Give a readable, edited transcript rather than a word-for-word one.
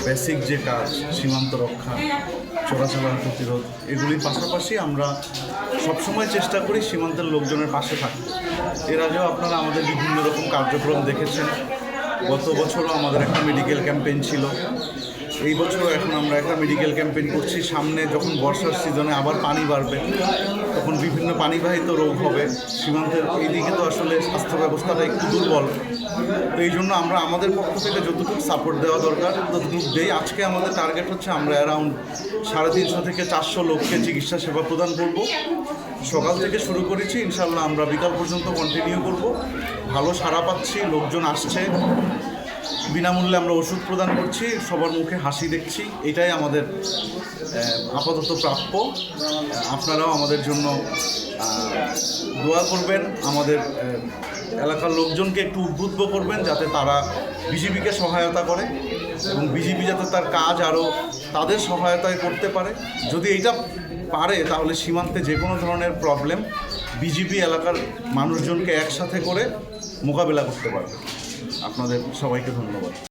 Basic যে কাজ সীমান্ত রক্ষা, চোরাচালান প্রতিরোধ, এগুলির পাশাপাশি আমরা সবসময় চেষ্টা করি সীমান্তের লোকজনের পাশে থাকতে। এর আগেও আপনারা আমাদের বিভিন্ন রকম কার্যক্রম দেখেছেন। গত বছরও আমাদের একটা মেডিকেল ক্যাম্পেইন ছিল, এই বছরও এখন আমরা একটা মেডিকেল ক্যাম্পেইন করছি। সামনে যখন বর্ষার সিজনে আবার পানি বাড়বে, তখন বিভিন্ন পানিবাহিত রোগ হবে। সীমান্তের এইদিকে তো আসলে স্বাস্থ্য ব্যবস্থাটা একটু দুর্বল, তো এই জন্য আমরা আমাদের পক্ষ থেকে যতটুকু সাপোর্ট দেওয়া দরকার ততটুকু দেই। আজকে আমাদের টার্গেট হচ্ছে আমরা অ্যারাউন্ড 350 থেকে 400 লোককে চিকিৎসা সেবা প্রদান করব। সকাল থেকে শুরু করেছি, ইনশাল্লাহ আমরা বিকাল পর্যন্ত কন্টিনিউ করব। ভালো সাড়া পাচ্ছি, লোকজন আসছে, বিনামূল্যে আমরা ওষুধ প্রদান করছি, সবার মুখে হাসি দেখছি। এটাই আমাদের আপাতত প্রাপ্য। আপনারাও আমাদের জন্য দোয়া করবেন, আমাদের এলাকার লোকজনকে একটু উদ্বুদ্ধ করবেন যাতে তারা বিজিবিকে সহায়তা করে এবং বিজিবি যাতে তার কাজ আরও তাদের সহায়তায় করতে পারে। যদি এইটা পারে তাহলে সীমান্তে যে কোনো ধরনের প্রবলেম বিজিবি এলাকার মানুষজনকে একসাথে করে মোকাবেলা করতে পারবে। আপনাদের সবাইকে ধন্যবাদ।